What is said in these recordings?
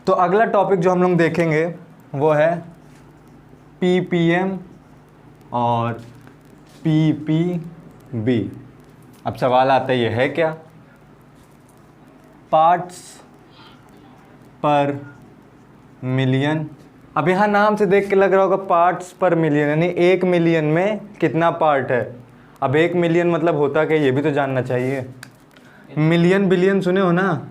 तो अगला टॉपिक जो हम लोग देखेंगे वो है पीपीएम और पीपीबी। अब सवाल आता है ये है क्या? पार्ट्स पर मिलियन। अब यहाँ नाम से देख के लग रहा होगा पार्ट्स पर मिलियन, यानी 1 मिलियन में कितना पार्ट है। अब 1 मिलियन मतलब होता क्या, ये भी तो जानना चाहिए। मिलियन बिलियन सुने हो ना,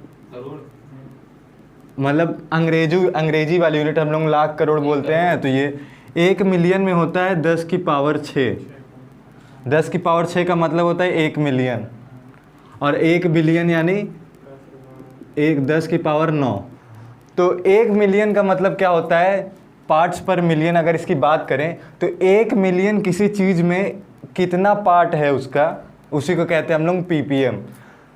मतलब अंग्रेजी वाली यूनिट हम लोग लाख करोड़ बोलते हैं, तो ये 1 मिलियन में होता है 10 की पावर 6। 10 की पावर 6 का मतलब होता है 1 मिलियन, और 1 बिलियन यानी 10 की पावर 9। तो 1 मिलियन का मतलब क्या होता है, पार्ट्स पर मिलियन। अगर इसकी बात करें तो 1 मिलियन किसी चीज़ में कितना पार्ट है उसका, उसी को कहते हैं हम लोग पीपीएम।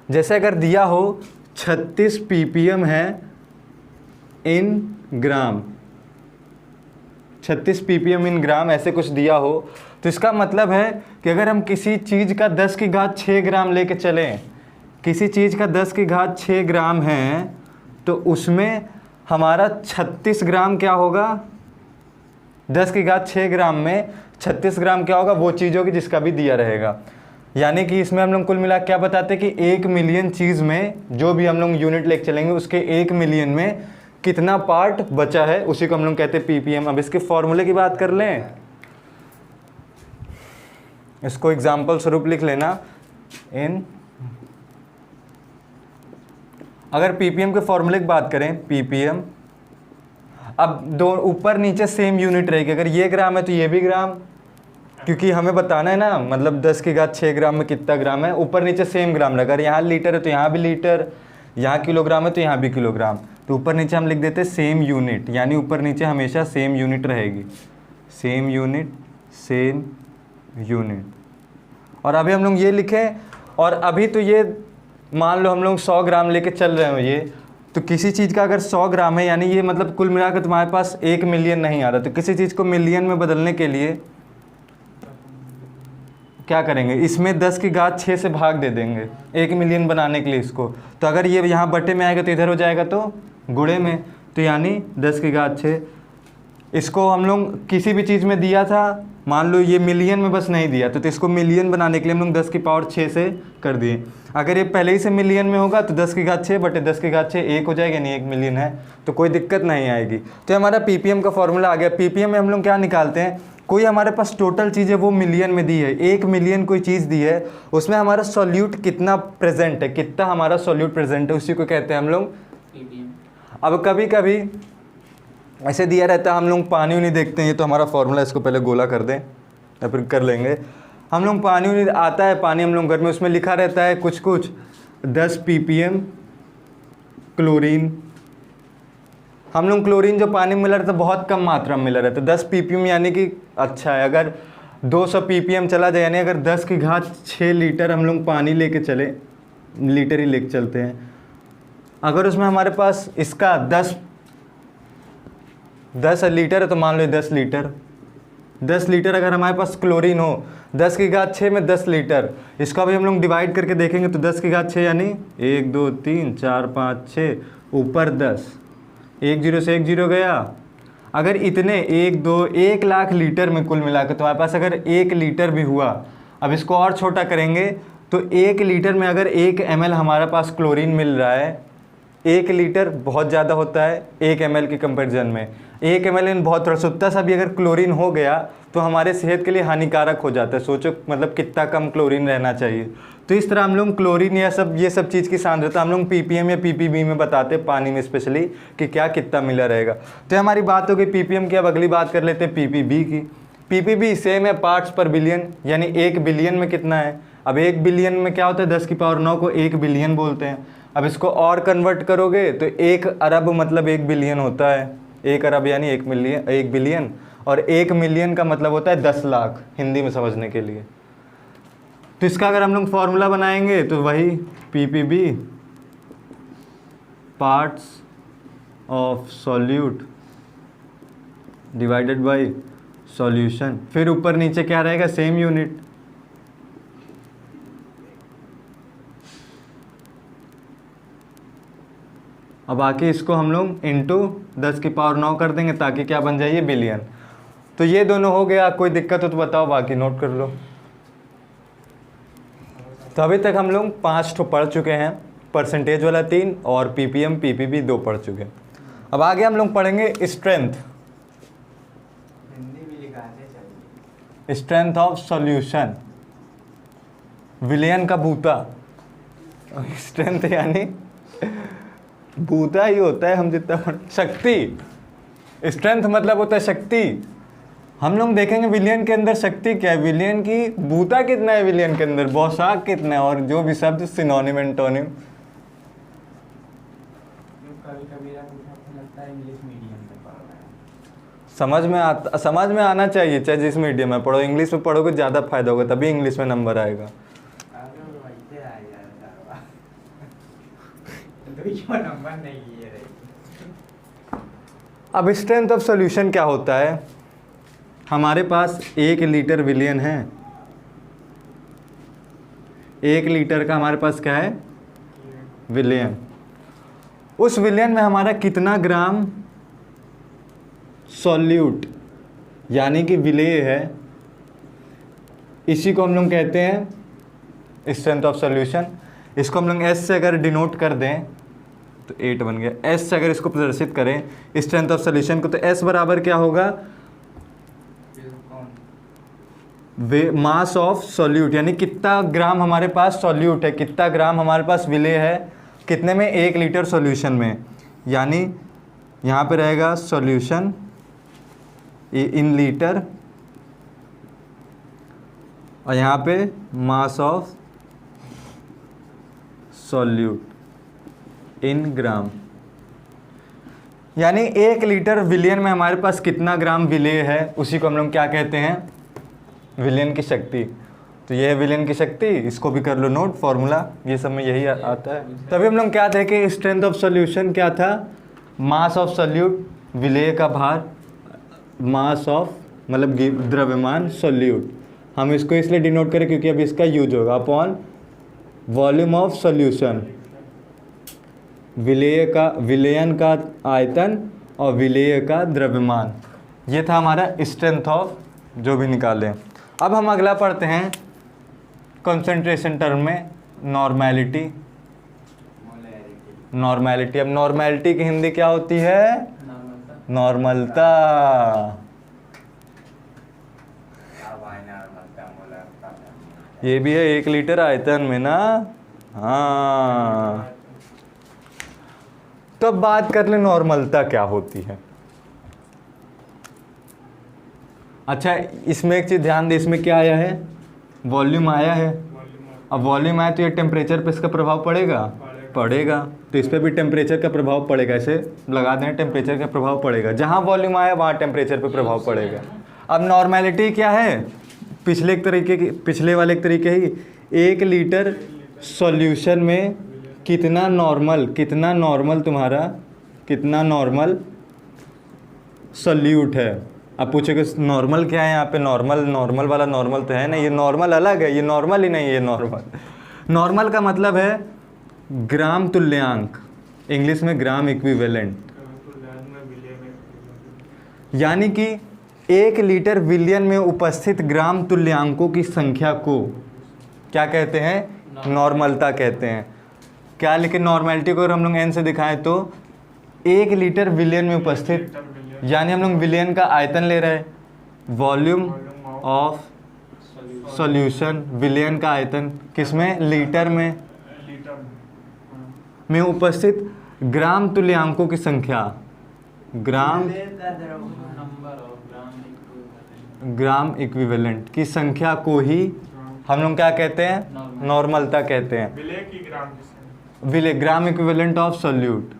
जैसे अगर दिया हो 36 पीपीएम है इन ग्राम, 36 पीपीएम इन ग्राम, ऐसे कुछ दिया हो, तो इसका मतलब है कि अगर हम किसी चीज़ का 10 की घात 6 ग्राम लेके चलें, किसी चीज़ का 10 की घात 6 ग्राम है, तो उसमें हमारा 36 ग्राम क्या होगा, 10 की घात 6 ग्राम में 36 ग्राम क्या होगा, वो चीज़ होगी जिसका भी दिया रहेगा। यानी कि इसमें हम लोग कुल मिला क्या बताते हैं कि 1 मिलियन चीज़ में जो भी हम लोग यूनिट लेके चलेंगे उसके 1 मिलियन में कितना पार्ट बचा है, उसी को हम लोग कहते हैं पीपीएम। अब इसके फॉर्मूले की बात कर लें, इसको एग्जाम्पल स्वरूप लिख लेना इन। अगर पीपीएम के फॉर्मूले की बात करें, पीपीएम, अब दो ऊपर नीचे सेम यूनिट रहेगी। अगर ये ग्राम है तो ये भी ग्राम, क्योंकि हमें बताना है ना, मतलब 10 की घात 6 ग्राम में कितना ग्राम है, ऊपर नीचे सेम ग्राम रहेगा। अगर यहाँ लीटर है तो यहाँ भी लीटर, यहाँ किलोग्राम है तो यहाँ भी किलोग्राम, तो ऊपर नीचे हम लिख देते हैं सेम यूनिट, यानी ऊपर नीचे हमेशा सेम यूनिट रहेगी, सेम यूनिट, सेम यूनिट। और अभी हम लोग ये लिखें, और अभी तो ये मान लो हम लोग 100 ग्राम लेके चल रहे हो ये, तो किसी चीज़ का अगर 100 ग्राम है, यानी ये मतलब कुल मिलाकर तुम्हारे पास 1 मिलियन नहीं आ रहा, तो किसी चीज़ को मिलियन में बदलने के लिए क्या करेंगे, इसमें 10 की घात 6 से भाग दे देंगे 1 मिलियन बनाने के लिए इसको। तो अगर ये यहाँ बटे में आएगा तो इधर हो जाएगा तो गुणे में, तो यानी 10 की घात 6। इसको हम लोग किसी भी चीज़ में दिया था, मान लो ये मिलियन में बस नहीं दिया, तो इसको मिलियन बनाने के लिए हम लोग 10 की पावर 6 से कर दिए। अगर ये पहले ही से मिलियन में होगा तो 10 की घात 6 बटे 10 की घात 6 1 हो जाएगा, यानी 1 मिलियन है, तो कोई दिक्कत नहीं आएगी। तो हमारा पीपीएम का फॉर्मूला आ गया। पीपीएम में हम लोग क्या निकालते हैं, कोई हमारे पास टोटल चीज़ है वो मिलियन में दी है, 1 मिलियन कोई चीज़ दी है, उसमें हमारा सॉल्यूट कितना प्रेजेंट है, कितना हमारा सॉल्यूट प्रेजेंट है, उसी को कहते हैं हम लोग पीपीएम। अब कभी कभी ऐसे दिया रहता है, हम लोग पानी नहीं देखते हैं, ये तो हमारा फॉर्मूला, इसको पहले गोला कर दें या फिर कर लेंगे। हम लोग पानी नहीं आता है, पानी हम लोग घर में, उसमें लिखा रहता है कुछ 10 पीपीएम क्लोरीन। हम लोग क्लोरीन जो पानी में मिला रहता है बहुत कम मात्रा में मिला रहता है, 10 पीपीएम यानी कि अच्छा है। अगर 200 पीपीएम चला जाए, यानी अगर 10 की घात 6 लीटर हम लोग पानी लेके चले, लीटर ही लेके चलते हैं, अगर उसमें हमारे पास इसका 10 लीटर है तो मान लो 10 लीटर, 10 लीटर अगर हमारे पास क्लोरीन हो, 10 की घात 6 में 10 लीटर, इसका भी हम लोग डिवाइड करके देखेंगे तो 10 की घात 6 यानी 1 2 3 4 5 6, ऊपर 10, 1 0 से 1 0 गया। अगर इतने 1 लाख लीटर में कुल मिलाकर तुम्हारे पास अगर 1 लीटर भी हुआ, अब इसको और छोटा करेंगे तो 1 लीटर में अगर 1 ml हमारे पास क्लोरीन मिल रहा है, 1 लीटर बहुत ज़्यादा होता है 1 ml के कंपेरिजन में, 1 ml इन बहुत थोड़ा सा सा भी अगर क्लोरीन हो गया तो हमारे सेहत के लिए हानिकारक हो जाता है। सोचो मतलब कितना कम क्लोरीन रहना चाहिए। तो इस तरह हम लोग क्लोरीन या ये सब चीज़ की सांद्रता हम लोग पीपीएम या पीपीबी में बताते हैं, पानी में स्पेशली, कि क्या कितना मिला रहेगा। तो हमारी बात हो गई पीपीएम की। अब अगली बात कर लेते हैं पीपीबी की। पीपीबी सेम है, पार्ट्स पर बिलियन, यानी 1 बिलियन में कितना है। अब 1 बिलियन में क्या होता है, 10 की पावर 9 को 1 बिलियन बोलते हैं। अब इसको और कन्वर्ट करोगे तो 1 अरब मतलब 1 बिलियन होता है, 1 अरब यानी 1 बिलियन, और 1 मिलियन का मतलब होता है 10 लाख, हिंदी में समझने के लिए। तो इसका अगर हम लोग फॉर्मूला बनाएंगे तो वही PPB, parts of solute divided bye solution, फिर ऊपर नीचे क्या रहेगा, सेम यूनिट। और बाकी इसको हम लोग इंटू 10⁹ कर देंगे ताकि क्या बन जाए, ये बिलियन। तो ये दोनों हो गया। कोई दिक्कत हो तो बताओ, बाकी नोट कर लो। तो अभी तक हम लोग 5 ठो पढ़ चुके हैं, परसेंटेज वाला 3 और पीपीएम पीपीबी 2 पढ़ चुके हैं। अब आगे हम लोग पढ़ेंगे स्ट्रेंथ, स्ट्रेंथ ऑफ सॉल्यूशन, विलयन का बूता। स्ट्रेंथ यानी बूता ही होता है, हम जितना शक्ति, स्ट्रेंथ मतलब होता है शक्ति। हम लोग देखेंगे विलियन के अंदर शक्ति क्या है, विलियन की बूता कितना है, विलियन के अंदर बौसाक कितना है, और जो भी शब्द सिनोनिम एंटोनिम। समझ में आना चाहिए, चाहे जिस मीडियम में पढ़ो। इंग्लिश में पढ़ोगे ज़्यादा फायदा होगा, तभी इंग्लिश में नंबर आएगा। अब स्ट्रेंथ ऑफ सॉल्यूशन क्या होता है, हमारे पास 1 लीटर विलियन है। 1 लीटर का हमारे पास क्या है, विलियन। उस विलियन में हमारा कितना ग्राम सॉल्यूट यानी कि विलेय है, इसी को हम लोग कहते हैं स्ट्रेंथ ऑफ सॉल्यूशन। इसको हम लोग एस से अगर डिनोट कर दें तो 8 बन गया। एस से अगर इसको प्रदर्शित करें स्ट्रेंथ ऑफ सॉल्यूशन को, तो एस बराबर क्या होगा, मास ऑफ सॉल्यूट, यानी कितना ग्राम हमारे पास सॉल्यूट है, कितना ग्राम हमारे पास विलेय है, कितने में, 1 लीटर सॉल्यूशन में। यानी यहाँ पे रहेगा सॉल्यूशन इन लीटर और यहाँ पे मास ऑफ सॉल्यूट इन ग्राम। यानी 1 लीटर विलियन में हमारे पास कितना ग्राम विलेय है, उसी को हम लोग क्या कहते हैं, विलियन की शक्ति। तो ये है विलियन की शक्ति, इसको भी कर लो नोट, फॉर्मूला ये सब में यही आता है। तभी हम लोग क्या थे कि स्ट्रेंथ ऑफ सॉल्यूशन क्या था, मास ऑफ सॉल्यूट, विलेय का भार, मास ऑफ मतलब द्रव्यमान सॉल्यूट। हम इसको इसलिए डिनोट करें क्योंकि अब इसका यूज होगा, अपॉन वॉल्यूम ऑफ सॉल्यूशन, विलयन का आयतन और विलेय का द्रव्यमान। ये था हमारा स्ट्रेंथ ऑफ जो भी निकालें। अब हम अगला पढ़ते हैं कंसंट्रेशन टर्म में नॉर्मेलिटी। नॉर्मेलिटी, अब नॉर्मेलिटी की हिंदी क्या होती है, नॉर्मलता। ये भी है 1 लीटर आयतन में ना। हाँ, तो अब बात कर ले नॉर्मलता क्या होती है। अच्छा, इसमें एक चीज़ ध्यान दे, इसमें क्या आया है, वॉल्यूम आया है। अब वॉल्यूम आया तो ये टेम्परेचर पे इसका प्रभाव पड़ेगा। तो इस पर भी टेम्परेचर का प्रभाव पड़ेगा, ऐसे लगा दें, टेम्परेचर का प्रभाव पड़ेगा। जहाँ वॉल्यूम आया वहाँ टेम्परेचर पे प्रभाव पड़ेगा। अब नॉर्मेलिटी क्या है, पिछले वाले एक तरीके ही, 1 लीटर सॉल्यूशन में कितना नॉर्मल सॉल्यूट है। अब पूछोगे नॉर्मल क्या है, यहाँ पे नॉर्मल वाला नॉर्मल तो है ना, ये नॉर्मल अलग है, ये नॉर्मल ही नहीं है। ये नॉर्मल का मतलब है ग्राम तुल्यांक, इंग्लिश में ग्राम इक्विवेलेंट। यानी कि 1 लीटर विलियन में उपस्थित ग्राम तुल्यांकों की संख्या को क्या कहते हैं, नॉर्मलता कहते हैं। क्या, लेकिन नॉर्मेलिटी को अगर हम लोग एन से दिखाएं तो 1 लीटर विलियन में उपस्थित, यानी हम लोग विलियन का आयतन ले रहे हैं, वॉल्यूम ऑफ सॉल्यूशन, विलियन का आयतन किसमें, लीटर में उपस्थित ग्राम तुल्यांकों की संख्या, ग्राम इक्विवेलेंट की संख्या को ही हम लोग क्या कहते हैं, नॉर्मलता कहते हैं। विलेय ग्राम इक्विवेलेंट ऑफ सॉल्यूट,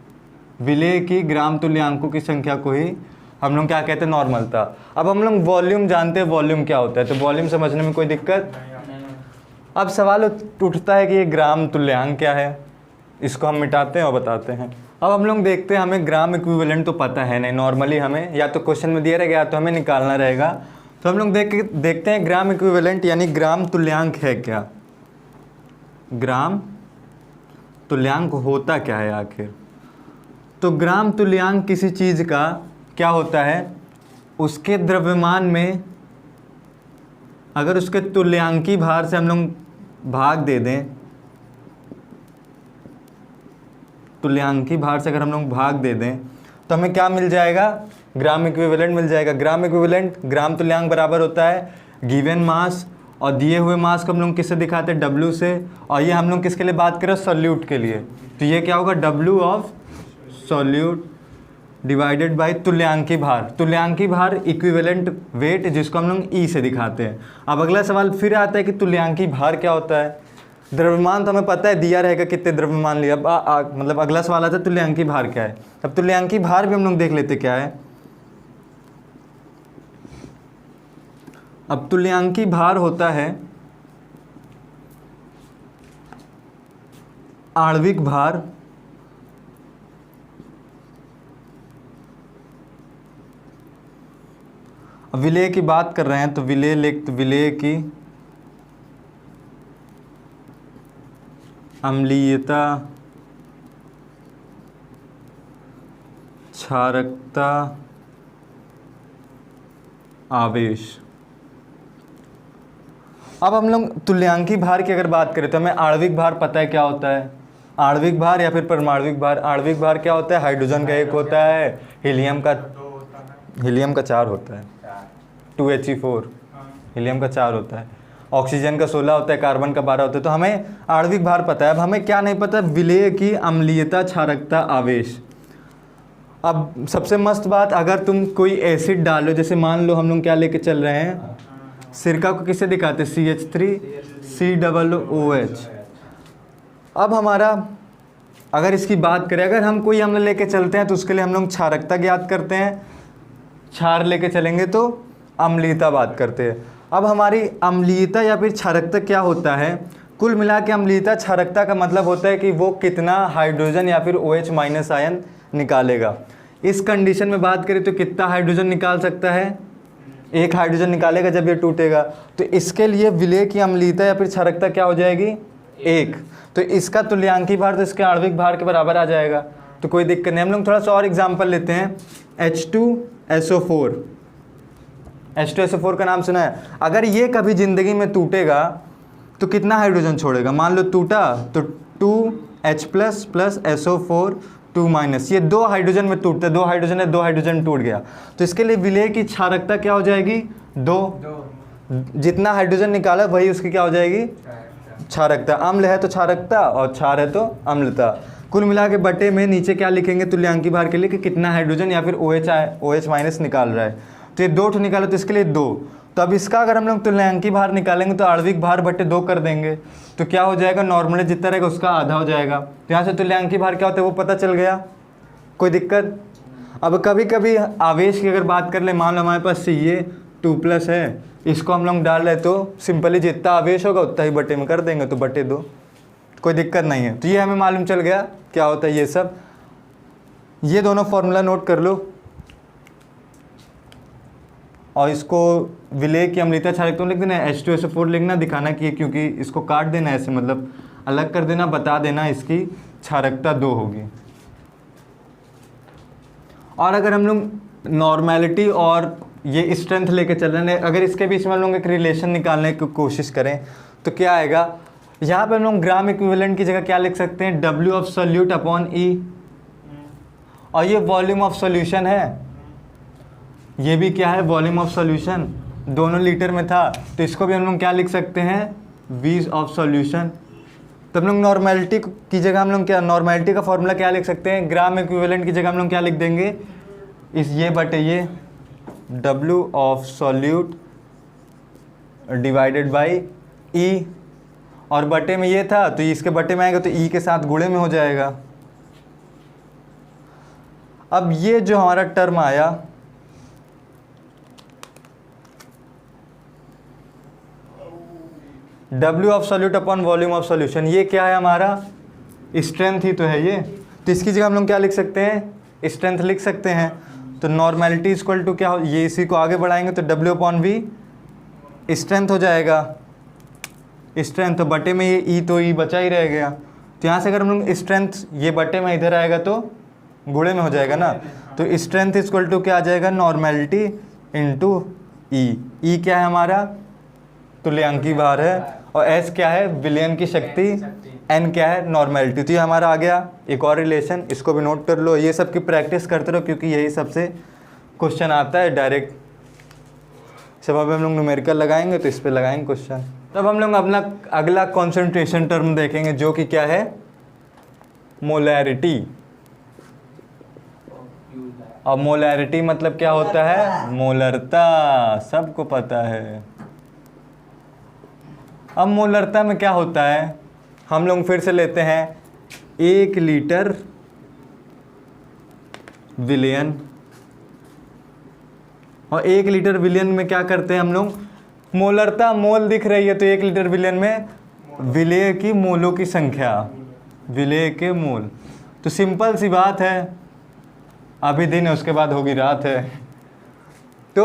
विलेय की ग्राम तुल्यांकों की संख्या को ही हम लोग क्या कहते हैं, नॉर्मलता। अब हम लोग वॉल्यूम जानते हैं, वॉल्यूम क्या होता है, तो वॉल्यूम समझने में कोई दिक्कत। अब सवाल उठता है कि ये ग्राम तुल्यांक क्या है, इसको हम मिटाते हैं और बताते हैं। अब हम लोग देखते हैं, हमें ग्राम इक्विवेलेंट तो पता है नहीं, नॉर्मली हमें या तो क्वेश्चन में दिया रहेगा या तो हमें निकालना रहेगा। तो हम लोग देखते हैं ग्राम इक्विवेलेंट यानी ग्राम तुल्यांक है क्या, ग्राम तुल्यांक होता क्या है आखिर। तो ग्राम तुल्यांक किसी चीज़ का क्या होता है, उसके द्रव्यमान में अगर उसके तुल्यांकी भार से हम लोग भाग दे दें, तुल्यांकी भार से अगर हम लोग भाग दे दें तो हमें क्या मिल जाएगा, ग्राम इक्विवेलेंट मिल जाएगा। ग्राम इक्विवेलेंट ग्राम तुल्यांक बराबर होता है गिवन मास, और दिए हुए मास को हम लोग किससे दिखाते हैं, W से। और ये हम लोग किसके लिए बात करें, सॉल्यूट के लिए, तो ये क्या होगा, W of solute divided by तुल्यांकी भार। तुल्यांकी भार इक्विवेलेंट वेट, जिसको हम लोग E से दिखाते हैं। अब अगला सवाल फिर आता है कि तुल्यांकी भार क्या होता है। द्रव्यमान तो हमें पता है, दिया रहेगा कितने द्रव्यमान लिया। अब मतलब अगला सवाल आता है तुल्यांकी भार क्या है। अब तुल्यांकी भार भी हम लोग देख लेते क्या है। अब तुल्यांकी भार होता है आणविक भार विलेय की बात कर रहे हैं तो विलेय की अम्लीयता, क्षारकता, आवेश। अब हम लोग तुल्यांकी भार की अगर बात करें तो हमें आणविक भार पता है क्या होता है, आणविक भार या फिर परमाणविक भार। आणविक भार क्या होता है, हाइड्रोजन का 1 होता है, हीलियम का 4 होता है, 2He4, हीलियम का 4 होता है, ऑक्सीजन का 16 होता है, कार्बन का 12 होता है। तो हमें आणविक भार पता है। अब हमें क्या नहीं पता, विलेय की अम्लीयता, क्षारकता, आवेश। अब सबसे मस्त बात, अगर तुम कोई एसिड डालो, जैसे मान लो हम लोग क्या लेके चल रहे हैं, सिरका को किससे दिखाते हैं, CH3COOH। अब हमारा अगर इसकी बात करें, अगर हम कोई अम्ल लेके चलते हैं तो उसके लिए हम लोग क्षारकता ज्ञात करते हैं, क्षार लेके चलेंगे तो अम्लीयता बात करते हैं। अब हमारी अम्लीयता या फिर क्षारकता क्या होता है, कुल मिला के अम्लीयता क्षारकता का मतलब होता है कि वो कितना हाइड्रोजन या फिर OH- आयन निकालेगा। इस कंडीशन में बात करें तो कितना हाइड्रोजन निकाल सकता है, 1 हाइड्रोजन निकालेगा जब ये टूटेगा। तो इसके लिए विलेय की अम्लीयता या फिर क्षारकता क्या हो जाएगी, 1। तो इसका तुल्यांकी भार तो इसके आणविक भार के बराबर आ जाएगा, तो कोई दिक्कत नहीं। हम लोग थोड़ा सा और एग्जाम्पल लेते हैं। H2SO4, H2SO4 का नाम सुना है। अगर ये कभी ज़िंदगी में टूटेगा तो कितना हाइड्रोजन छोड़ेगा, मान लो टूटा तो 2H+ + SO4 2-, ये 2 हाइड्रोजन में टूटते, 2 हाइड्रोजन है, 2 हाइड्रोजन टूट गया। तो इसके लिए विलेय की क्षारकता क्या हो जाएगी, 2। जितना हाइड्रोजन निकाला वही उसकी क्या हो जाएगी, क्षारकता। अम्ल है तो क्षारकता और क्षार है तो अम्लता। कुल मिला के बटे में नीचे क्या लिखेंगे तुल्यांकी भार के लिए कि कितना हाइड्रोजन या फिर OH- निकाल रहा है। तो ये 2 निकाला तो इसके लिए 2। तो अब इसका अगर हम लोग तुल्यांकी भार निकालेंगे तो आणविक भार बटे 2 कर देंगे, तो क्या हो जाएगा, नॉर्मली जितना रहेगा उसका आधा हो जाएगा। तो यहाँ से तुल्यांकी भार क्या होता है वो पता चल गया, कोई दिक्कत। अब कभी कभी आवेश की अगर बात कर ले, मान लो हमारे पास Ca2+ है, इसको हम लोग डाल रहे तो सिंपली जितना आवेश होगा उतना ही बटे में कर देंगे, तो बटे 2, कोई दिक्कत नहीं है। तो ये हमें मालूम चल गया क्या होता है ये सब। ये दोनों फॉर्मूला नोट कर लो और इसको विलेय की अम्लीयता क्षारकता लिख देना, H2SO4 लिखना, दिखाना कि क्योंकि इसको काट देना ऐसे, मतलब अलग कर देना, बता देना इसकी क्षारकता 2 होगी। और अगर हम लोग नॉर्मेलिटी और ये स्ट्रेंथ लेके चल रहे हैं, अगर इसके बीच में हम लोग एक रिलेशन निकालने की कोशिश करें तो क्या आएगा, यहाँ पे हम लोग ग्राम इक्विवेलेंट की जगह क्या लिख सकते हैं, W of solute upon E। और ये वॉल्यूम ऑफ सॉल्यूशन है, ये भी क्या है, वॉल्यूम ऑफ सॉल्यूशन, दोनों लीटर में था, तो इसको भी हम लोग क्या लिख सकते हैं, V ऑफ सॉल्यूशन। तो हम लोग नॉर्मेलिटी की जगह हम लोग क्या, नॉर्मेलिटी का फॉर्मूला क्या लिख सकते हैं, ग्राम इक्विवेलेंट की जगह हम लोग क्या लिख देंगे, ये बटे ये W of solute divided by E। और बटे में ये था तो इसके बटे में आएगा तो E के साथ गुणे में हो जाएगा। अब ये जो हमारा टर्म आया, W of solute upon volume of solution, ये क्या है हमारा, स्ट्रेंथ ही तो है ये। तो इसकी जगह हम लोग क्या लिख सकते हैं, स्ट्रेंथ लिख सकते हैं। तो नॉर्मेलिटी इक्वल टू क्या हो, ये इसी को आगे बढ़ाएंगे तो W अपॉन V स्ट्रेंथ हो जाएगा, स्ट्रेंथ। तो बटे में ये E तो E बचा ही रह गया। तो यहाँ से अगर हम लोग स्ट्रेंथ ये बटे में इधर आएगा तो गुणे में हो जाएगा ना, तो स्ट्रेंथ इक्वल टू क्या आ जाएगा, नॉर्मेलिटी इंटू ई। ई क्या है हमारा, तुल्यांकी भार है, और एस क्या है, विलयन की शक्ति, एन क्या है, नॉर्मेलिटी। तो ये हमारा आ गया एक और रिलेशन, इसको भी नोट कर लो। ये सब की प्रैक्टिस करते रहो क्योंकि यही सबसे क्वेश्चन आता है डायरेक्ट। सब अब हम लोग न्यूमेरिकल लगाएंगे तो इस पे लगाएंगे क्वेश्चन। तब हम लोग अपना अगला कॉन्सेंट्रेशन टर्म देखेंगे जो कि क्या है, मोलैरिटी। और मोलैरिटी मतलब क्या होता है, मोलरता, सबको पता है। अब मोलरता में क्या होता है, हम लोग फिर से लेते हैं 1 लीटर विलियन, और 1 लीटर विलियन में क्या करते हैं हम लोग, मोलरता, मोल दिख रही है तो 1 लीटर विलियन में विलेय की मोलों की संख्या, विलेय के मोल। तो सिंपल सी बात है, अभी दिन है उसके बाद होगी रात है। तो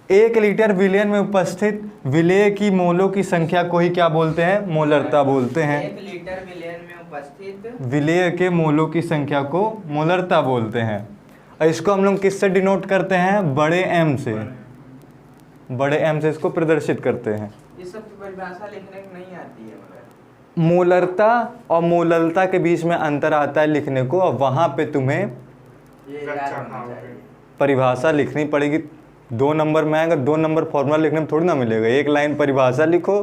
1 लीटर विलियन में उपस्थित विलेय की मोलों की संख्या को ही क्या बोलते हैं, मोलरता बोलते हैं। 1 लीटर विलियन में उपस्थित विलेय के मोलों की संख्या को मोलरता बोलते हैं। और इसको हम लोग किससे डिनोट करते हैं, बड़े एम से, बड़े एम से इसको प्रदर्शित करते हैं। ये सब की परिभाषा लिखने में नहीं आती है मगर मोलरता और मोललता के बीच में अंतर आता है लिखने को, और वहाँ पे तुम्हें ये याद होना चाहिए। परिभाषा लिखनी पड़ेगी। 2 नंबर में आएगा, 2 नंबर फॉर्मूला लिखने में थोड़ी ना मिलेगा। एक लाइन परिभाषा लिखो,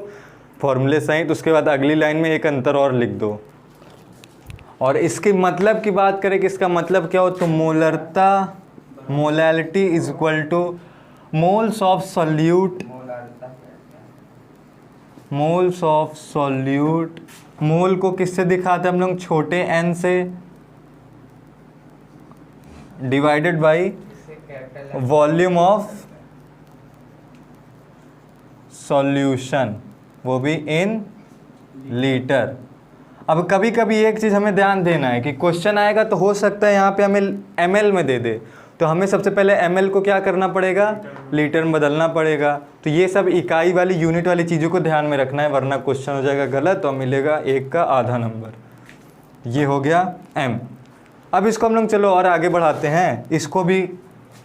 फॉर्मूले सहित, उसके बाद अगली लाइन में एक अंतर और लिख दो। और इसके मतलब की बात करें कि इसका मतलब क्या हो, तो मोलरता, molality is equal to moles of solute, moles of solute. Mole को किससे दिखाते हैं हम लोग, छोटे n से, divided by volume of solution, वो भी इन लीटर। अब कभी कभी एक चीज़ हमें ध्यान देना है कि क्वेश्चन आएगा तो हो सकता है यहाँ पे हमें ml में दे दे, तो हमें सबसे पहले ml को क्या करना पड़ेगा, लीटर में बदलना पड़ेगा। तो ये सब इकाई वाली, यूनिट वाली चीज़ों को ध्यान में रखना है, वरना क्वेश्चन हो जाएगा गलत और मिलेगा 1 का आधा नंबर। ये हो गया m। अब इसको हम लोग चलो और आगे बढ़ाते हैं, इसको भी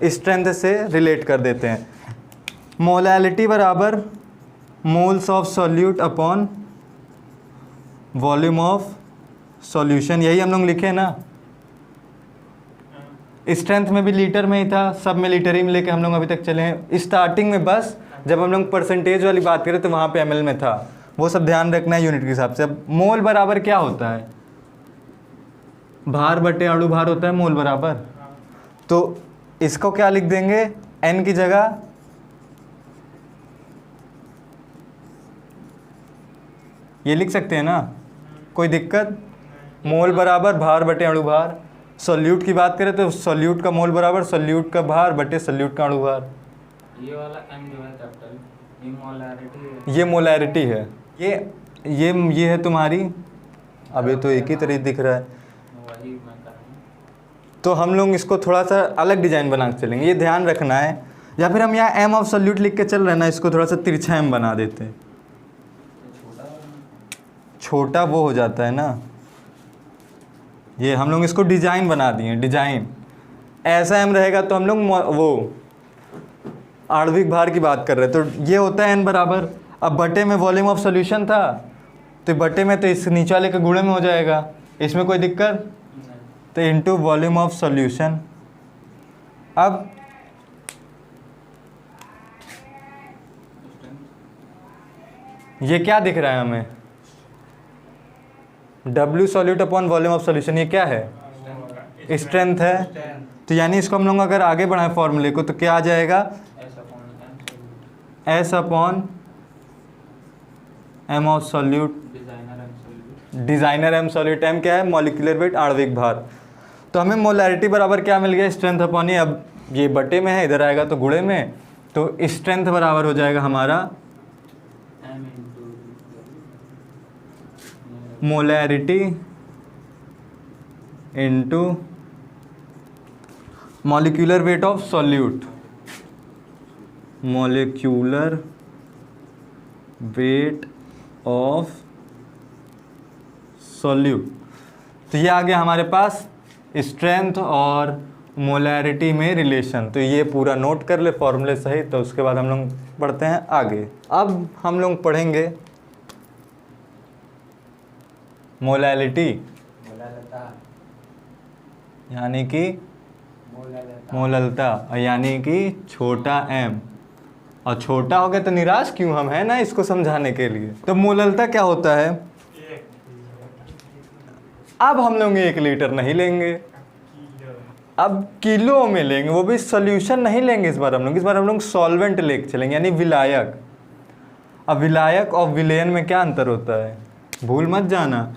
स्ट्रेंथ से रिलेट कर देते हैं। मोलैलिटी बराबर moles of solute upon volume of solution, यही हम लोग लिखे ना। स्ट्रेंथ में भी लीटर में ही था, सब में लीटर ही में लेके हम लोग अभी तक चले हैं। स्टार्टिंग में बस जब हम लोग परसेंटेज वाली बात करें तो वहाँ पे ml में था, वो सब ध्यान रखना है यूनिट के हिसाब से। अब मोल बराबर क्या होता है, भार बटे अणु भार होता है मोल बराबर। तो इसको क्या लिख देंगे, n की जगह ये लिख सकते हैं ना, कोई दिक्कत। मोल बराबर भार बटे अणु भार। सॉल्यूट की बात करें तो सॉल्यूट का मोल बराबर सॉल्यूट का भार बटे सॉल्यूट का अणु भार। ये वाला m जो है कैपिटल, ये मोलैरिटी है, ये मोलैरिटी है, ये है तुम्हारी, अब ये तो एक ही तरह दिख रहा है। वही मैं कर रहा हूँ। तो हम लोग इसको थोड़ा सा अलग डिजाइन बना के चलेंगे, ये ध्यान रखना है। या फिर हम यहाँ m ऑफ सॉल्यूट लिख के चल रहे हैं ना, इसको थोड़ा सा तिरछा m बना देते हैं, छोटा वो हो जाता है ना। ये हम लोग इसको डिजाइन बना दिए, डिजाइन ऐसा m रहेगा तो हम लोग वो आणविक भार की बात कर रहे हैं, तो ये होता है n बराबर। अब बटे में वॉल्यूम ऑफ सॉल्यूशन था, तो बटे में तो इस नीचे वाले के गुणे में हो जाएगा, इसमें कोई दिक्कत, तो इनटू वॉल्यूम ऑफ सॉल्यूशन। अब ये क्या दिख रहा है हमें, W solute upon volume of solution, ये क्या है, स्ट्रेंथ है। तो यानी इसको हम लोग अगर आगे बढ़ाएं फॉर्मूले को तो क्या आ जाएगा, S upon m of solute, designer m solute. m क्या है, मॉलिक्यूलर वेट, आणविक भार। तो हमें मोलैरिटी बराबर क्या मिल गया, स्ट्रेंथ अपॉन ये, अब ये बटे में है, इधर आएगा तो गुणे में, तो स्ट्रेंथ बराबर हो जाएगा हमारा molarity into molecular weight of solute, molecular weight of solute. तो ये आ गया हमारे पास स्ट्रेंथ और मोलैरिटी में रिलेशन। तो ये पूरा नोट कर ले फॉर्मूले सहित, तो उसके बाद हम लोग पढ़ते हैं आगे। अब हम लोग पढ़ेंगे मोलैलिटी, यानी कि मोललता, यानी कि छोटा m। और छोटा हो गया तो निराश क्यों हम, है ना, इसको समझाने के लिए। तो मोललता क्या होता है, अब हम लोग 1 लीटर नहीं लेंगे, अब किलो में लेंगे, वो भी सॉल्यूशन नहीं लेंगे इस बार हम लोग सॉल्वेंट लेके चलेंगे, यानी विलायक। अब विलायक और विलयन में क्या अंतर होता है, भूल मत जाना।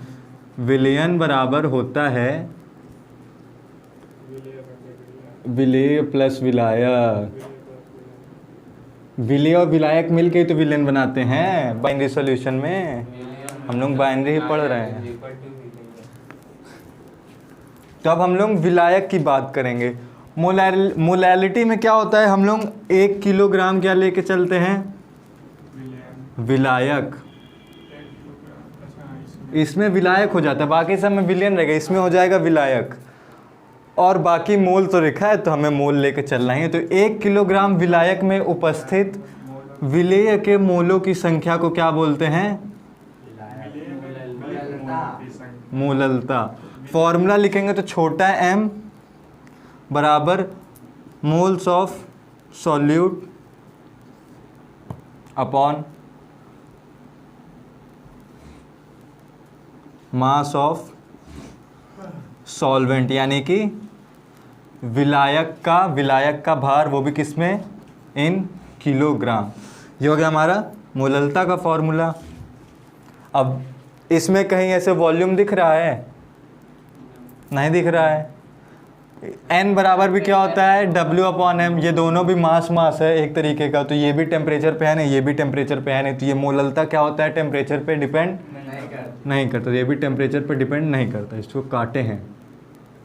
विलयन बराबर होता है विलेय प्लस विलायक। विलेय और विलायक मिलके तो विलयन बनाते हैं बाइनरी सॉल्यूशन में, हम लोग बाइनरी ही पढ़ रहे हैं। तो अब हम लोग विलायक की बात करेंगे। मोलैलिटी में क्या होता है, हम लोग 1 किलोग्राम क्या लेके चलते हैं, विलायक। इसमें विलायक हो जाता है, बाकी सब में विलयन रहेगा, इसमें हो जाएगा विलायक। और बाकी मोल तो लिखा है तो हमें मोल लेके चलना ही है। तो 1 किलोग्राम विलायक में उपस्थित विलेय के मोलों की संख्या को क्या बोलते हैं, मोललता। फॉर्मूला लिखेंगे तो छोटा m बराबर moles of solute upon mass of solvent, यानी कि विलायक का भार, वो भी किसमें, इन किलोग्राम। ये हो गया हमारा मोललता का फॉर्मूला। अब इसमें कहीं ऐसे वॉल्यूम दिख रहा है, नहीं दिख रहा है। n बराबर भी क्या होता है, W अपॉन m। ये दोनों भी मास है एक तरीके का, तो ये भी टेम्परेचर पे है नहीं, ये भी टेम्परेचर पे है नहीं। तो ये मोललता क्या होता है, टेम्परेचर पे डिपेंड नहीं करता। ये भी टेम्परेचर पे डिपेंड नहीं करता। इसको काटे हैं,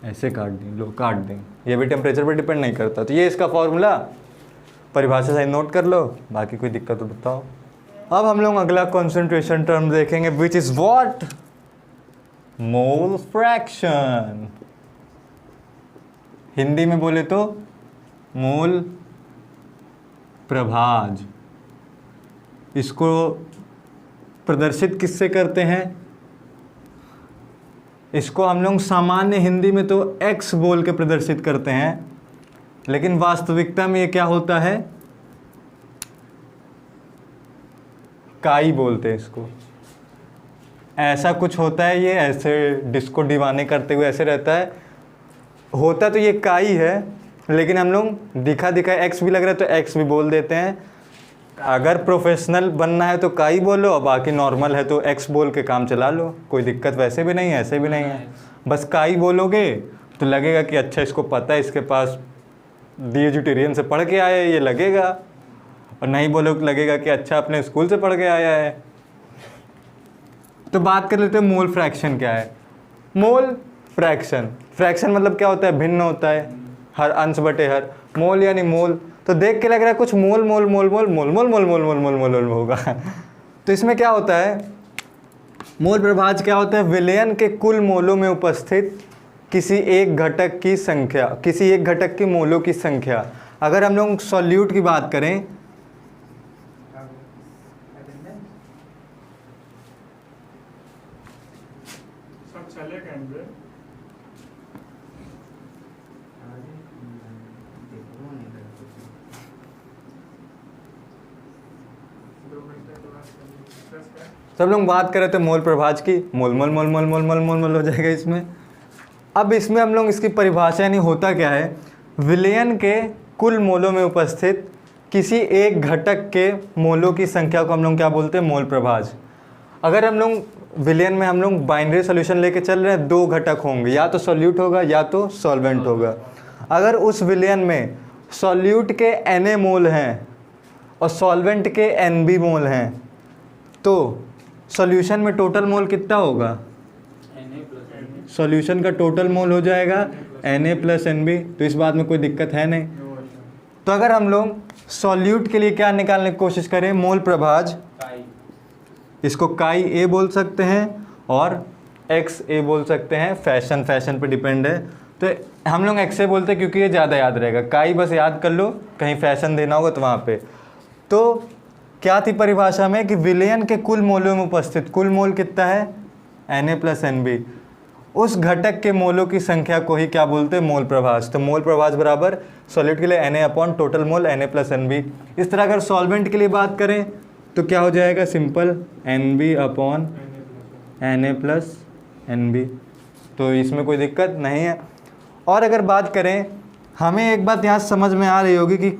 ऐसे काट दें, लो काट दें, ये भी टेम्परेचर पे डिपेंड नहीं करता। तो ये इसका फॉर्मूला, परिभाषा सही नोट कर लो, बाकी कोई दिक्कत तो बताओ। अब हम लोग अगला कॉन्सेंट्रेशन टर्म देखेंगे, which is what, mole fraction. Hindi में बोले तो मोल प्रभाज। इसको प्रदर्शित किससे करते हैं, इसको हम लोग सामान्य हिंदी में तो x बोल के प्रदर्शित करते हैं, लेकिन वास्तविकता में ये क्या होता है, काई बोलते हैं इसको। ऐसा कुछ होता है, ये ऐसे डिस्को दीवाने करते हुए ऐसे रहता है, होता तो ये काई है, लेकिन हम लोग दिखा x भी लग रहा है तो x भी बोल देते हैं। अगर प्रोफेशनल बनना है तो काई बोलो, और बाकी नॉर्मल है तो x बोल के काम चला लो, कोई दिक्कत वैसे भी नहीं है, ऐसे भी नहीं है। बस काई बोलोगे तो लगेगा कि अच्छा इसको पता है, इसके पास डिजिटेरियन से पढ़ के आया है, ये लगेगा। और नहीं बोलो तो लगेगा कि अच्छा अपने स्कूल से पढ़ के आया है। तो बात कर लेते हैं मोल फ्रैक्शन क्या है। मोल फ्रैक्शन, फ्रैक्शन मतलब क्या होता है, भिन्न होता है, हर अंश बटे हर। मोल यानी मोल, तो देख के लग रहा है कुछ मोल मोल मोल मोल मोल मोल मोल मोल मोल मोल मोल होगा। तो इसमें क्या होता है, मोल प्रभाज क्या होता है, विलयन के कुल मोलों में उपस्थित किसी एक घटक की संख्या, किसी एक घटक की मोलों की संख्या। अगर हम लोग सॉल्यूट की बात करें, सब लोग बात कर रहे थे मोल प्रभाज की, मोल मोल मोल मोल मोल मोल मोल मोल हो जाएगा इसमें। अब इसमें हम लोग इसकी परिभाषा यानी होता क्या है, विलयन के कुल मोलों में उपस्थित किसी एक घटक के मोलों की संख्या को हम लोग क्या बोलते हैं, मोल प्रभाज। अगर हम लोग विलयन में हम लोग बाइनरी सोल्यूशन लेके चल रहे हैं, 2 घटक होंगे, या तो सॉल्यूट होगा या तो सॉल्वेंट होगा। अगर उस विलयन में सॉल्यूट के Na मोल हैं और सॉल्वेंट के Nb मोल हैं, तो सॉल्यूशन में टोटल मोल कितना होगा, सॉल्यूशन का टोटल मोल हो जाएगा Na प्लस Nb। तो इस बात में कोई दिक्कत है नहीं। तो अगर हम लोग सॉल्यूट के लिए क्या निकालने की कोशिश करें, मोल प्रभाज, इसको काई ए बोल सकते हैं और एक्स ए बोल सकते हैं, फैशन पे डिपेंड है। तो तो हम लोग एक्से बोलते हैं क्योंकि ये ज़्यादा याद रहेगा। काई बस याद कर लो, कहीं फैशन देना होगा तो वहाँ पे। तो क्या थी परिभाषा में कि विलयन के कुल मोलों में उपस्थित कुल मोल कितना है, Na + Nb, उस घटक के मोलों की संख्या को ही क्या बोलते हैं, मोल प्रभाज। तो मोल प्रभाज बराबर सॉलिड के लिए Na / total mole Na + Nb। इस तरह अगर सॉल्वेंट के लिए बात करें तो क्या हो जाएगा, सिंपल Nb / Na + Nb। तो इसमें कोई दिक्कत नहीं है। और अगर बात करें, हमें एक बात यहाँ समझ में आ रही होगी कि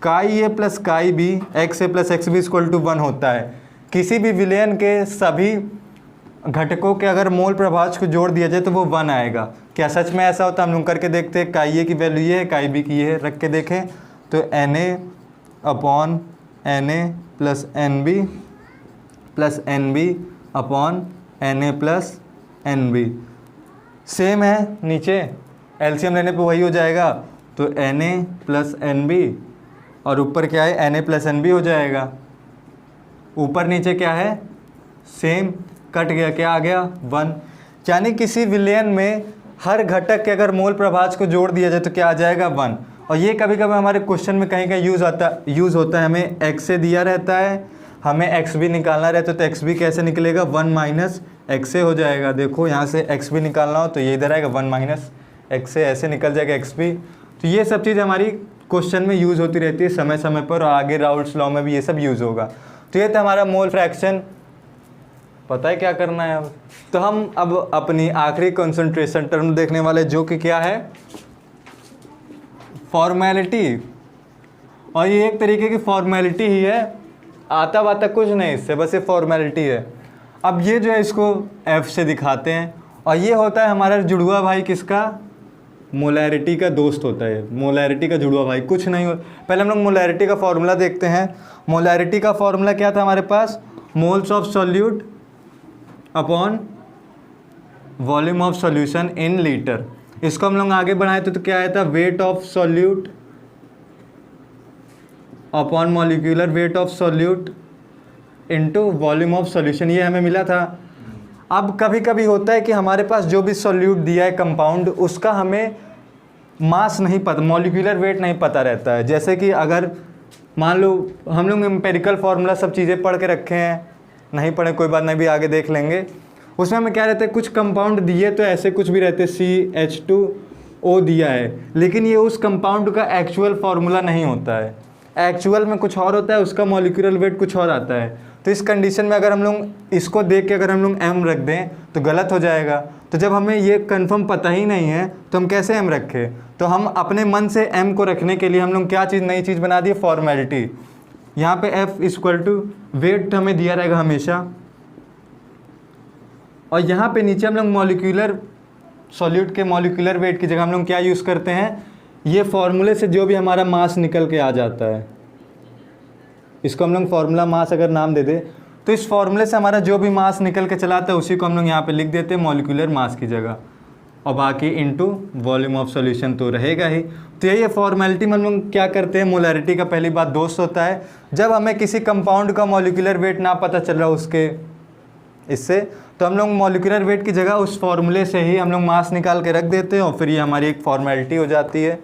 काई A + काई B XA + XB = 1 होता है। किसी भी विलयन के सभी घटकों के अगर मोल प्रभाज को जोड़ दिया जाए तो वो 1 आएगा। क्या सच में ऐसा होता है? हम लोग करके देखते हैं। काई A की वैल्यू ये है, काई B की ये है, रख के देखें तो Na / Na + Nb + Nb / Na + Nb same है। नीचे एलसीएम लेने पे वही हो जाएगा, तो Na + Nb और ऊपर क्या है, Na + Nb हो जाएगा। ऊपर नीचे क्या है, सेम, कट गया, क्या आ गया, 1। यानी किसी विलयन में हर घटक के अगर मोल प्रभाज को जोड़ दिया जाए तो क्या आ जाएगा, 1। और ये कभी कभी हमारे क्वेश्चन में कहीं कहीं यूज़ होता है। हमें x से दिया रहता है, हमें XB निकालना रहता है, तो XB कैसे निकलेगा, 1 - XA हो जाएगा। देखो यहाँ से XB निकालना हो तो ये इधर आएगा 1 - XA, ऐसे निकल जाएगा XB। तो ये सब चीज़ हमारी क्वेश्चन में यूज़ होती रहती है समय समय पर, और आगे राउल्ट्स लॉ में भी ये सब यूज़ होगा। तो ये था हमारा मोल फ्रैक्शन। पता है क्या करना है अब? तो हम अब अपनी आखिरी कंसंट्रेशन टर्म देखने वाले, जो कि क्या है, फॉर्मेलिटी। और ये एक तरीके की फॉर्मेलिटी ही है, आता वाता कुछ नहीं इससे, बस ये फॉर्मेलिटी है। अब ये जो है इसको F से दिखाते हैं, और ये होता है हमारा जुड़वा भाई, किसका, मोलैरिटी का दोस्त होता है। मोलैरिटी का जुड़वा भाई कुछ नहीं हो। पहले हम लोग मोलैरिटी का फॉर्मूला देखते हैं। मोलैरिटी का फॉर्मूला क्या था हमारे पास, moles of solute upon volume of solution in litre. इसको हम लोग आगे बढ़ाए तो क्या आया था, weight of solute upon molecular weight of solute into volume of solution, ये हमें मिला था। अब कभी कभी होता है कि हमारे पास जो भी सॉल्यूट दिया है कंपाउंड, उसका हमें मास नहीं पता, मॉलिक्यूलर वेट नहीं पता रहता है। जैसे कि अगर मान लो हम लोग एम्पेरिकल फार्मूला सब चीज़ें पढ़ के रखे हैं, नहीं पढ़े कोई बात नहीं, भी आगे देख लेंगे। उसमें हमें क्या रहता है, कुछ कंपाउंड दिए तो ऐसे कुछ भी रहते, CH2O दिया है, लेकिन ये उस कंपाउंड का एक्चुअल फार्मूला नहीं होता है। एक्चुअल में कुछ और होता है, उसका मॉलिक्यूलर वेट कुछ और आता है। तो इस कंडीशन में अगर हम लोग इसको देख के अगर हम लोग m रख दें तो गलत हो जाएगा। तो जब हमें ये कंफर्म पता ही नहीं है तो हम कैसे m रखें? तो हम अपने मन से m को रखने के लिए हम लोग क्या चीज़, नई चीज़ बना दी, फॉर्मेलिटी। यहाँ पे F = वेट हमें दिया रहेगा हमेशा, और यहाँ पे नीचे हम लोग मॉलिक्यूलर सॉल्यूट के मॉलिक्यूलर वेट की जगह हम लोग क्या यूज़ करते हैं, ये फॉर्मूले से जो भी हमारा मास निकल के आ जाता है, इसको हम लोग फार्मूला मास अगर नाम दे दे, तो इस फॉर्मूले से हमारा जो भी मास निकल के चलाता है उसी को हम लोग यहाँ पे लिख देते हैं मॉलिक्यूलर मास की जगह, और बाकी इनटू वॉल्यूम ऑफ सॉल्यूशन तो रहेगा ही। तो यही फॉर्मेलिटी में हम लोग क्या करते हैं, मोलैरिटी का पहली बात दोस्त होता है। जब हमें किसी कंपाउंड का मॉलिक्यूलर वेट ना पता चल रहा उसके इससे, तो हम लोग मॉलिक्यूलर वेट की जगह उस फॉर्मूले से ही हम लोग मास निकाल के रख देते हैं, और फिर ये हमारी एक फॉर्मेलिटी हो जाती है,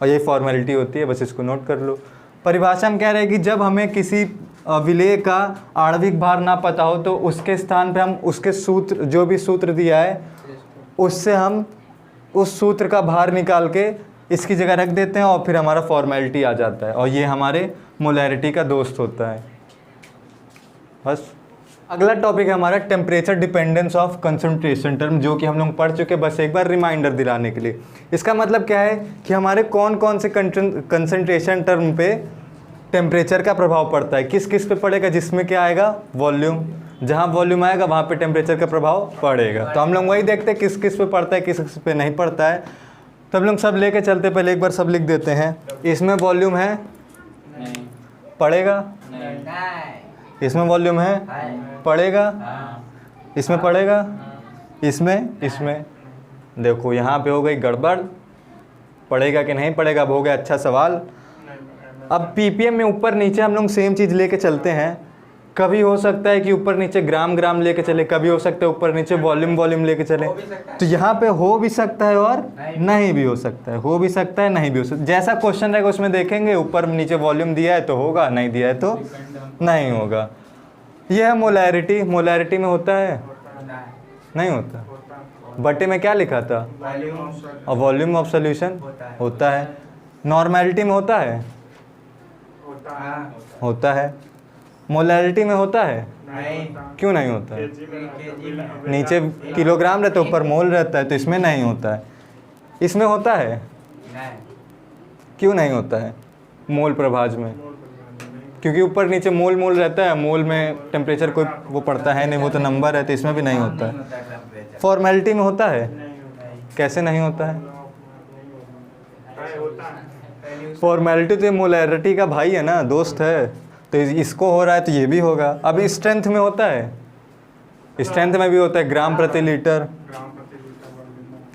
और ये फॉर्मेलिटी होती है, बस इसको नोट कर लो। परिभाषा में क्या रहेगी, जब हमें किसी विलेय का आणविक भार ना पता हो तो उसके स्थान पे हम उसके सूत्र, जो भी सूत्र दिया है उससे हम उस सूत्र का भार निकाल के इसकी जगह रख देते हैं, और फिर हमारा फॉर्मेलिटी आ जाता है, और ये हमारे मोलैरिटी का दोस्त होता है। बस अगला टॉपिक है हमारा temperature dependence of concentration term, जो कि हम लोग पढ़ चुके, बस एक बार रिमाइंडर दिलाने के लिए। इसका मतलब क्या है कि हमारे कौन कौन से कंसंट्रेशन टर्म पे टेम्परेचर का प्रभाव पड़ता है, किस किस पे पड़ेगा, जिसमें क्या आएगा, वॉल्यूम। जहाँ वॉल्यूम आएगा वहाँ पे टेम्परेचर का प्रभाव पड़ेगा। तो हम लोग वही देखते हैं किस किस पे पड़ता है, किस किस पे नहीं पड़ता है। तो हम लोग सब लेके चलते, पहले एक बार सब लिख देते हैं। इसमें वॉल्यूम है, नहीं, पड़ेगा, नहीं, इसमें वॉल्यूम है, पड़ेगा, हाँ, इसमें पड़ेगा, हाँ, इसमें देखो यहाँ पे हो गई गड़बड़, पड़ेगा कि नहीं पड़ेगा, अब हो गया अच्छा सवाल। अब पीपीएम में ऊपर नीचे हम लोग सेम चीज़ लेके चलते हैं। कभी हो सकता है कि ऊपर नीचे ग्राम ग्राम लेके चले, कभी हो सकता है ऊपर नीचे वॉल्यूम वॉल्यूम लेके चले। हो भी सकता है। तो यहाँ पे हो भी सकता है और नहीं भी हो सकता है, हो भी सकता है नहीं भी हो सकता है। जैसा क्वेश्चन रहेगा उसमें देखेंगे, ऊपर नीचे वॉल्यूम दिया है तो होगा, नहीं दिया है तो डिपेंड ऑन नहीं होगा। यह है मोलैरिटी। मोलैरिटी में होता है नहीं होता। बटे में क्या लिखा था? वॉल्यूम और वॉल्यूम ऑफ सोल्यूशन होता है। नॉर्मेलिटी में होता है होता है। मोलैरिटी में होता है नहीं क्यों नहीं होता है? केजी में नीचे किलोग्राम रहता है, ऊपर मोल रहता है, तो इसमें नहीं होता है। इसमें होता है नहीं क्यों नहीं होता है? मोल प्रभाज में, क्योंकि ऊपर नीचे मोल मोल रहता है, मोल में टेम्परेचर कोई वो पड़ता है नहीं, वो तो नंबर है, तो इसमें भी नहीं होता है। टेम्परेचर फॉर्मेलिटी में होता है? कैसे नहीं होता है? फॉर्मेलिटी तो ये मोलैरिटी का भाई है ना, दोस्त है, तो इसको हो रहा है तो ये भी होगा। अभी स्ट्रेंथ में होता है, स्ट्रेंथ में भी होता है ग्राम प्रति लीटर।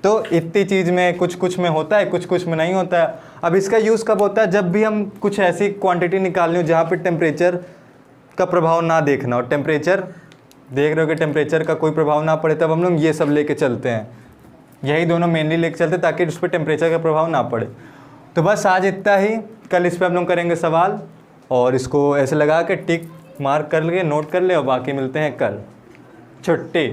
तो इतनी चीज़ में कुछ कुछ में होता है, कुछ कुछ में नहीं होता है। अब इसका यूज़ कब होता है? जब भी हम कुछ ऐसी क्वांटिटी निकालनी हो जहाँ पे टेम्परेचर का प्रभाव ना देखना हो, टेम्परेचर देख रहे हो कि टेम्परेचर का कोई प्रभाव ना पड़े, तब हम लोग ये सब लेके चलते हैं। यही दोनों मेनली लेके चलते हैं ताकि उस पर टेम्परेचर का प्रभाव ना पड़े। तो बस आज इतना ही। कल इस पर हम लोग करेंगे सवाल, और इसको ऐसे लगा के टिक मार्क कर ले, नोट कर ले, और बाकी मिलते हैं कल। छुट्टी।